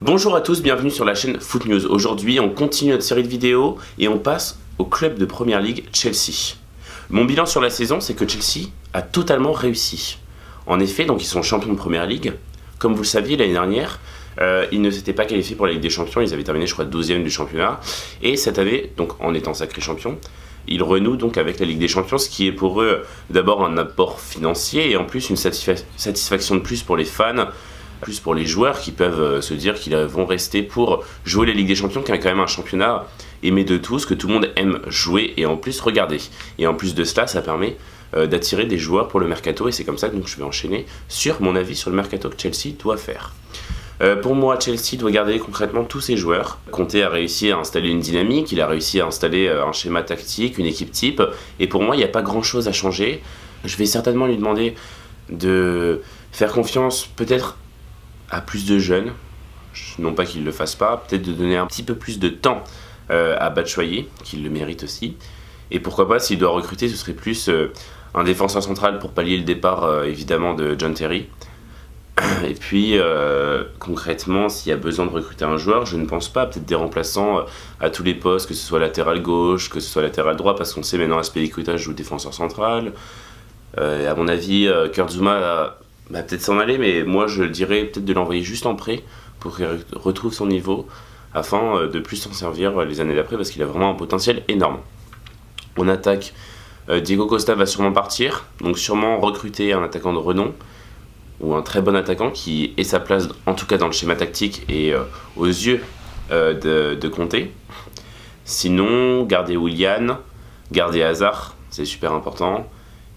Bonjour à tous, bienvenue sur la chaîne Foot News. Aujourd'hui, on continue notre série de vidéos et on passe au club de Première Ligue, Chelsea. Mon bilan sur la saison, c'est que Chelsea a totalement réussi. En effet, donc ils sont champions de Première Ligue. Comme vous le saviez, l'année dernière, ils ne s'étaient pas qualifiés pour la Ligue des Champions. Ils avaient terminé, je crois, 12e du championnat. Et cette année, donc en étant sacrés champions, ils renouent donc avec la Ligue des Champions, ce qui est pour eux d'abord un apport financier et en plus une satisfaction de plus pour les fans, plus pour les joueurs qui peuvent se dire qu'ils vont rester pour jouer la Ligue des Champions, qui est quand même un championnat aimé de tous, que tout le monde aime jouer et en plus regarder. Et en plus de cela, ça permet d'attirer des joueurs pour le mercato et c'est comme ça que donc, je vais enchaîner sur mon avis sur le mercato que Chelsea doit faire. Pour moi, Chelsea doit garder concrètement tous ses joueurs. Conte a réussi à installer une dynamique, il a réussi à installer un schéma tactique, une équipe type, et pour moi, il n'y a pas grand chose à changer. Je vais certainement lui demander de faire confiance peut-être à plus de jeunes, non pas qu'il ne le fasse pas, peut-être de donner un petit peu plus de temps à Batshuayi, qu'il le mérite aussi, et pourquoi pas, s'il doit recruter, ce serait plus un défenseur central pour pallier le départ évidemment de John Terry. Et puis concrètement, s'il y a besoin de recruter un joueur, je ne pense pas, peut-être des remplaçants à tous les postes, que ce soit latéral gauche, que ce soit latéral droit, parce qu'on sait maintenant Azpilicueta joue défenseur central. À mon avis, Kurt Zouma va peut-être s'en aller, mais moi je dirais peut-être de l'envoyer juste en prêt pour qu'il retrouve son niveau, afin de plus s'en servir les années d'après, parce qu'il a vraiment un potentiel énorme. On attaque, Diego Costa va sûrement partir, donc sûrement recruter un attaquant de renom, ou un très bon attaquant qui ait sa place, en tout cas dans le schéma tactique et aux yeux de Conte. Sinon, garder Willian, garder Hazard, c'est super important.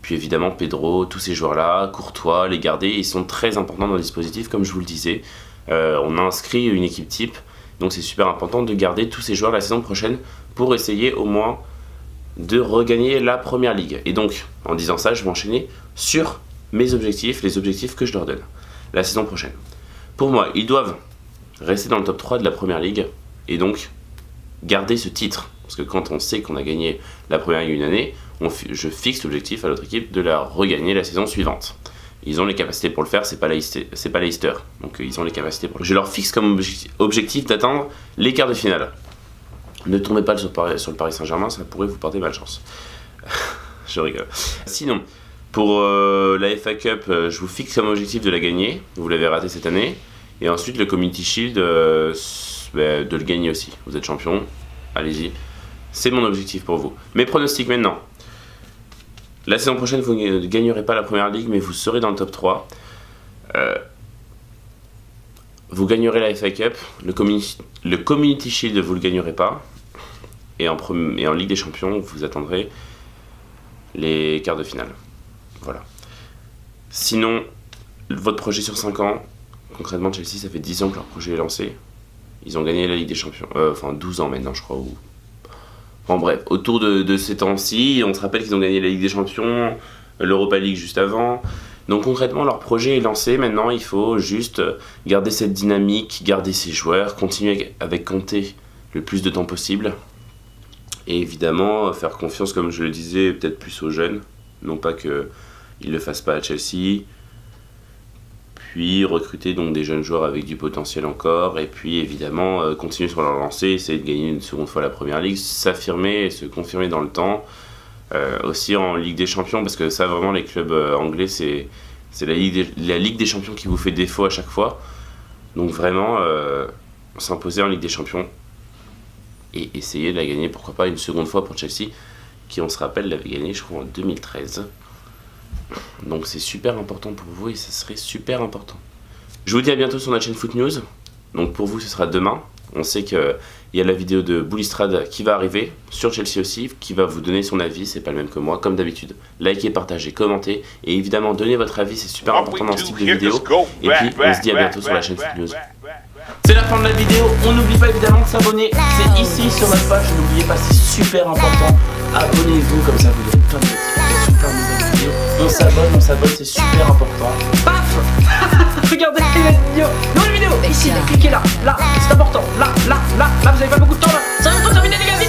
Puis évidemment Pedro, tous ces joueurs-là, Courtois, les garder, ils sont très importants dans le dispositif, comme je vous le disais. On a inscrit une équipe type, donc c'est super important de garder tous ces joueurs la saison prochaine pour essayer au moins de regagner la Première Ligue. Et donc, en disant ça, je vais enchaîner sur mes objectifs, les objectifs que je leur donne la saison prochaine. Pour moi, ils doivent rester dans le top 3 de la Première Ligue et donc garder ce titre. Parce que quand on sait qu'on a gagné la Première Ligue une année, je fixe l'objectif à l'autre équipe de la regagner la saison suivante. Ils ont les capacités pour le faire, c'est pas Leicester. Donc ils ont les capacités pour le faire. Je leur fixe comme objectif d'atteindre les quarts de finale. Ne tombez pas sur le Paris Saint-Germain, ça pourrait vous porter malchance. Je rigole. Sinon, pour la FA Cup, je vous fixe comme objectif de la gagner. Vous l'avez raté cette année. Et ensuite, le Community Shield, de le gagner aussi. Vous êtes champion, allez-y. C'est mon objectif pour vous. Mes pronostics maintenant. La saison prochaine, vous ne gagnerez pas la Première Ligue, mais vous serez dans le top 3. Vous gagnerez la FA Cup. Le Community Shield, vous ne le gagnerez pas. Et en Ligue des Champions, vous attendrez les quarts de finale. Voilà. Sinon, votre projet sur 5 ans, concrètement, Chelsea, ça fait 10 ans que leur projet est lancé. Ils ont gagné la Ligue des Champions. Enfin, 12 ans maintenant, je crois. Enfin bref, autour de ces temps-ci, on se rappelle qu'ils ont gagné la Ligue des Champions, l'Europa League juste avant. Donc concrètement, leur projet est lancé. Maintenant, il faut juste garder cette dynamique, garder ses joueurs, continuer avec Conte le plus de temps possible. Et évidemment, faire confiance, comme je le disais, peut-être plus aux jeunes. Non pas qu'ils ne le fassent pas à Chelsea. Puis recruter donc des jeunes joueurs avec du potentiel encore. Et puis évidemment, continuer sur leur lancée, essayer de gagner une seconde fois la Première Ligue, s'affirmer et se confirmer dans le temps. Aussi en Ligue des Champions, parce que ça vraiment les clubs anglais, c'est la Ligue des Champions qui vous fait défaut à chaque fois. Donc vraiment, s'imposer en Ligue des Champions et essayer de la gagner, pourquoi pas une seconde fois pour Chelsea, qui on se rappelle l'avait gagné je crois en 2013. Donc c'est super important pour vous et ça serait super important. Je vous dis à bientôt sur notre chaîne Foot News. Donc pour vous ce sera demain. On sait qu'il y a la vidéo de Boulistrade qui va arriver, sur Chelsea aussi, qui va vous donner son avis, c'est pas le même que moi, comme d'habitude. Likez, partagez, commentez, et évidemment donnez votre avis, c'est super important dans ce type de vidéo. Et puis on se dit à bientôt sur la chaîne Foot News. C'est la fin de la vidéo, on n'oublie pas évidemment de s'abonner, c'est ici sur notre page, n'oubliez pas, c'est super important. Abonnez-vous, comme ça vous aurez plein de notifications, plein de nouvelles vidéos. On s'abonne, c'est super important. Paf. Regardez la vidéo, nouvelle vidéo, ici, cliquez là, c'est important, là, vous avez pas beaucoup de temps là, ça va bientôt terminer les gars.